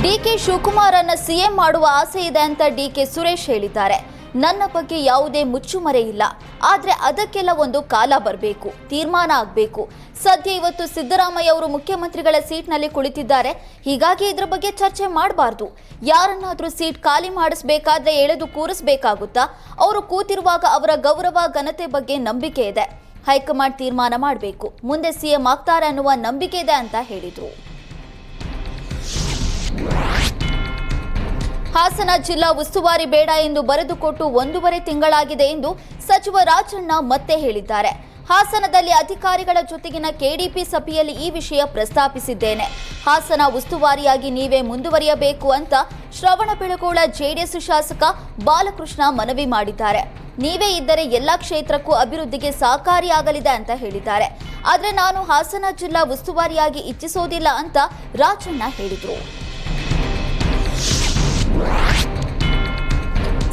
DK ಶಿವಕುಮಾರನ್ನ CM ಮಾಡುವ ಆಸೆ ಇದೆ ಅಂತ ಡಿಕೆ ಸುರೇಶ್ ಹೇಳಿದ್ದಾರೆ. ನನ್ನ ಬಗ್ಗೆ ಯಾವುದೇ ಮುಚ್ಚುಮರೆ ಇಲ್ಲ, ಆದ್ರೆ ಅದಕ್ಕೆಲ್ಲ ಒಂದು ಕಾಲ ಬರಬೇಕು, ತೀರ್ಮಾನ ಆಗಬೇಕು. ಸದ್ಯ ಇವತ್ತು ಸಿದ್ದರಾಮಯ್ಯ ಅವರು ಮುಖ್ಯಮಂತ್ರಿಗಳ ಸೀಟ್ನಲ್ಲಿ ಕುಳಿತಿದ್ದಾರೆ, ಹೀಗಾಗಿ ಇದರ ಬಗ್ಗೆ ಚರ್ಚೆ ಮಾಡಬಾರ್ದು. ಯಾರನ್ನಾದ್ರೂ ಸೀಟ್ ಖಾಲಿ ಮಾಡಿಸಬೇಕಾದ್ರೆ ಎಳೆದು ಕೂರಿಸಬೇಕಾಗುತ್ತಾ? ಅವರು ಕೂತಿರುವಾಗ ಅವರ ಗೌರವ ಘನತೆ ಬಗ್ಗೆ ನಂಬಿಕೆ ಇದೆ. ಹೈಕಮಾಂಡ್ ತೀರ್ಮಾನ ಮಾಡಬೇಕು, ಮುಂದೆ ಸಿಎಂ ಆಗ್ತಾರೆ ಅನ್ನುವ ನಂಬಿಕೆ ಇದೆ ಅಂತ ಹೇಳಿದರು. ಹಾಸನ ಜಿಲ್ಲಾ ಉಸ್ತುವಾರಿ ಬೇಡ ಎಂದು ಬರೆದುಕೊಟ್ಟು 1.5 ತಿಂಗಳಾಗಿದೆ ಎಂದು ಸಚಿವ ರಾಜಣ್ಣ ಮತ್ತೆ ಹೇಳಿದ್ದಾರೆ. ಹಾಸನದಲ್ಲಿ ಅಧಿಕಾರಿಗಳ ಜೊತೆಗಿನ ಕೆಡಿಪಿ ಸಭೆಯಲ್ಲಿ ಈ ವಿಷಯ ಪ್ರಸ್ತಾಪಿಸಿದ್ದೇನೆ. ಹಾಸನ ಉಸ್ತುವಾರಿಯಾಗಿ ನೀವೇ ಮುಂದುವರಿಯಬೇಕು ಅಂತ ಶ್ರವಣಬೆಳಗೊಳ ಜೆಡಿಎಸ್ ಶಾಸಕ ಬಾಲಕೃಷ್ಣ ಮನವಿ ಮಾಡಿದ್ದಾರೆ. ನೀವೇ ಇದ್ದರೆ ಎಲ್ಲ ಕ್ಷೇತ್ರಕ್ಕೂ ಅಭಿವೃದ್ಧಿಗೆ ಸಹಕಾರಿಯಾಗಲಿದೆ ಅಂತ ಹೇಳಿದ್ದಾರೆ. ಆದರೆ ನಾನು ಹಾಸನ ಜಿಲ್ಲಾ ಉಸ್ತುವಾರಿಯಾಗಿ ಇಚ್ಛಿಸೋದಿಲ್ಲ ಅಂತ ರಾಜಣ್ಣ ಹೇಳಿದರು.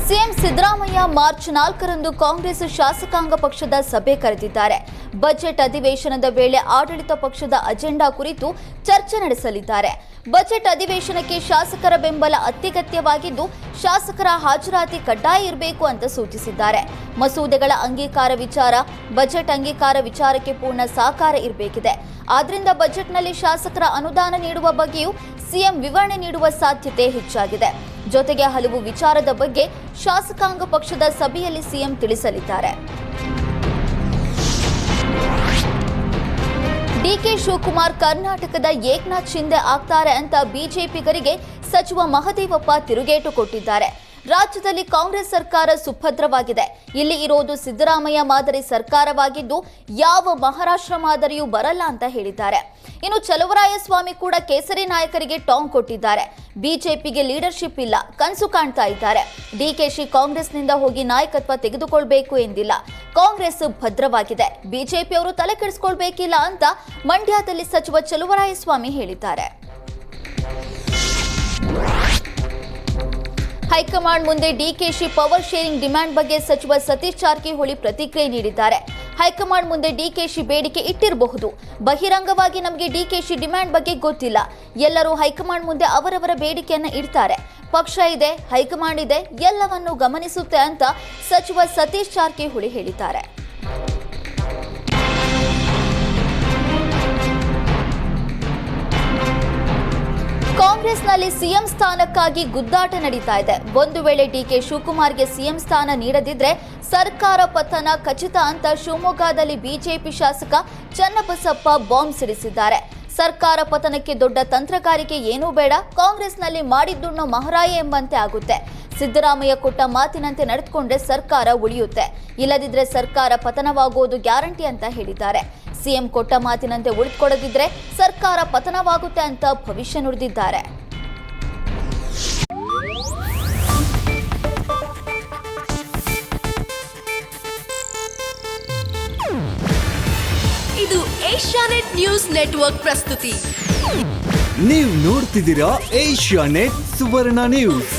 ಸಿಎಂ ಸಿದ್ದರಾಮಯ್ಯ ಮಾರ್ಚ್ 4ರಂದು ಕಾಂಗ್ರೆಸ್ ಶಾಸಕಾಂಗ ಪಕ್ಷದ ಸಭೆ ಕರೆದಿದ್ದಾರೆ. ಬಜೆಟ್ ಅಧಿವೇಶನದ ವೇಳೆ ಆಡಳಿತ ಪಕ್ಷದ ಅಜೆಂಡಾ ಕುರಿತು ಚರ್ಚೆ ನಡೆಸಲಿದ್ದಾರೆ. ಬಜೆಟ್ ಅಧಿವೇಶನಕ್ಕೆ ಶಾಸಕರ ಬೆಂಬಲ ಅತ್ಯಗತ್ಯವಾಗಿದ್ದು, ಶಾಸಕರ ಹಾಜರಾತಿ ಕಡ್ಡಾಯ ಇರಬೇಕು ಅಂತ ಸೂಚಿಸಿದ್ದಾರೆ. ಮಸೂದೆಗಳ ಅಂಗೀಕಾರ ವಿಚಾರ, ಬಜೆಟ್ ಅಂಗೀಕಾರ ವಿಚಾರಕ್ಕೆ ಪೂರ್ಣ ಸಹಕಾರ ಇರಬೇಕಿದೆ. ಆದ್ರಿಂದ ಬಜೆಟ್ನಲ್ಲಿ ಶಾಸಕರ ಅನುದಾನ ನೀಡುವ ಬಗ್ಗೆಯೂ ಸಿಎಂ ವಿವರಣೆ ನೀಡುವ ಸಾಧ್ಯತೆ ಹೆಚ್ಚಾಗಿದೆ. ಜೊತೆಗೆ ಹಲವು ವಿಚಾರದ ಬಗ್ಗೆ ಶಾಸಕಾಂಗ ಪಕ್ಷದ ಸಭೆಯಲ್ಲಿ ಸಿಎಂ ತಿಳಿಸಲಿದ್ದಾರೆ. ಡಿಕೆ ಶಿವಕುಮಾರ್ ಕರ್ನಾಟಕದ ಏಕನಾಥ್ ಶಿಂದೆ ಆಗ್ತಾರೆ ಅಂತ ಬಿಜೆಪಿಗರಿಗೆ ಸಚಿವ ಮಹದೇವಪ್ಪ ತಿರುಗೇಟು ಕೊಟ್ಟಿದ್ದಾರೆ. ರಾಜ್ಯದಲ್ಲಿ ಕಾಂಗ್ರೆಸ್ ಸರ್ಕಾರ ಸುಭದ್ರವಾಗಿದೆ. ಇಲ್ಲಿ ಇರೋದು ಸಿದ್ದರಾಮಯ್ಯ ಮಾದರಿ ಸರ್ಕಾರವಾಗಿದ್ದು ಯಾವ ಮಹಾರಾಷ್ಟ್ರ ಮಾದರಿಯೂ ಬರಲ್ಲ ಅಂತ ಹೇಳಿದ್ದಾರೆ. ಇನ್ನು ಚಲುವರಾಯಸ್ವಾಮಿ ಕೂಡ ಕೇಸರಿ ನಾಯಕರಿಗೆ ಟಾಂಗ್ ಕೊಟ್ಟಿದ್ದಾರೆ. ಬಿಜೆಪಿಗೆ ಲೀಡರ್ಶಿಪ್ ಇಲ್ಲ, ಕನಸು ಕಾಣ್ತಾ ಇದ್ದಾರೆ. ಡಿಕೆಶಿ ಕಾಂಗ್ರೆಸ್ನಿಂದ ಹೋಗಿ ನಾಯಕತ್ವ ತೆಗೆದುಕೊಳ್ಬೇಕು ಎಂದಿಲ್ಲ. ಕಾಂಗ್ರೆಸ್ ಭದ್ರವಾಗಿದೆ, ಬಿಜೆಪಿಯವರು ತಲೆ ಕೆಡಿಸಿಕೊಳ್ಬೇಕಿಲ್ಲ ಅಂತ ಮಂಡ್ಯದಲ್ಲಿ ಸಚಿವ ಚಲುವರಾಯಸ್ವಾಮಿ ಹೇಳಿದ್ದಾರೆ. ಹೈಕಮಾಂಡ್ ಮುಂದೆ ಡಿಕೆಶಿ ಪವರ್ ಶೇರಿಂಗ್ ಡಿಮ್ಯಾಂಡ್ ಬಗ್ಗೆ ಸಚಿವ ಸತೀಶ್ ಜಾರಕಿಹೊಳಿ ಪ್ರತಿಕ್ರಿಯೆ ನೀಡಿದ್ದಾರೆ. ಹೈಕಮಾಂಡ್ ಮುಂದೆ ಡಿಕೆಶಿ ಬೇಡಿಕೆ ಇಟ್ಟಿರಬಹುದು, ಬಹಿರಂಗವಾಗಿ ನಮಗೆ ಡಿಕೆಶಿ ಡಿಮ್ಯಾಂಡ್ ಬಗ್ಗೆ ಗೊತ್ತಿಲ್ಲ. ಎಲ್ಲರೂ ಹೈಕಮಾಂಡ್ ಮುಂದೆ ಅವರವರ ಬೇಡಿಕೆಯನ್ನು ಇಡ್ತಾರೆ. ಪಕ್ಷ ಇದೆ, ಹೈಕಮಾಂಡ್ ಇದೆ, ಎಲ್ಲವನ್ನೂ ಗಮನಿಸುತ್ತೆ ಅಂತ ಸಚಿವ ಸತೀಶ್ ಜಾರಕಿಹೊಳಿ ಹೇಳಿದ್ದಾರೆ. ಕಾಂಗ್ರೆಸ್ನಲ್ಲಿ ಸಿಎಂ ಸ್ಥಾನಕ್ಕಾಗಿ ಗುದ್ದಾಟ ನಡೀತಾ ಇದೆ. ಒಂದು ವೇಳೆ ಡಿಕೆ ಶಿವಕುಮಾರ್ಗೆ ಸಿಎಂ ಸ್ಥಾನ ನೀಡದಿದ್ರೆ ಸರ್ಕಾರ ಪತನ ಖಚಿತ ಅಂತ ಶಿವಮೊಗ್ಗದಲ್ಲಿ ಬಿಜೆಪಿ ಶಾಸಕ ಚನ್ನಬಸಪ್ಪ ಬಾಂಬ್ ಸಿಡಿಸಿದ್ದಾರೆ. ಸರ್ಕಾರ ಪತನಕ್ಕೆ ದೊಡ್ಡ ತಂತ್ರಗಾರಿಕೆ ಏನೂ ಬೇಡ, ಕಾಂಗ್ರೆಸ್ನಲ್ಲಿ ಮಾಡಿದ್ದುಣ್ಣೋ ಮಹಾರಾಯ ಎಂಬಂತೆ ಆಗುತ್ತೆ. ಸಿದ್ದರಾಮಯ್ಯ ಕೊಟ್ಟ ಮಾತಿನಂತೆ ನಡೆದುಕೊಂಡ್ರೆ ಸರ್ಕಾರ ಉಳಿಯುತ್ತೆ, ಇಲ್ಲದಿದ್ರೆ ಸರ್ಕಾರ ಪತನವಾಗುವುದು ಗ್ಯಾರಂಟಿ ಅಂತ ಹೇಳಿದ್ದಾರೆ. ಸಿಎಂ ಕೊಟ್ಟ ಮಾತಿನಂತೆ ಉಳಿದುಕೊಡದಿದ್ರೆ ಸರ್ಕಾರ ಪತನವಾಗುತ್ತೆ ಅಂತ ಭವಿಷ್ಯ ನುಡಿದಿದ್ದಾರೆ. ಇದು ಏಷ್ಯಾನೆಟ್ ನ್ಯೂಸ್ ನೆಟ್ವರ್ಕ್ ಪ್ರಸ್ತುತಿ. ನೀವು ನೋಡ್ತಿದ್ದೀರಾ ಏಷ್ಯಾನೆಟ್ ಸುವರ್ಣ ನ್ಯೂಸ್.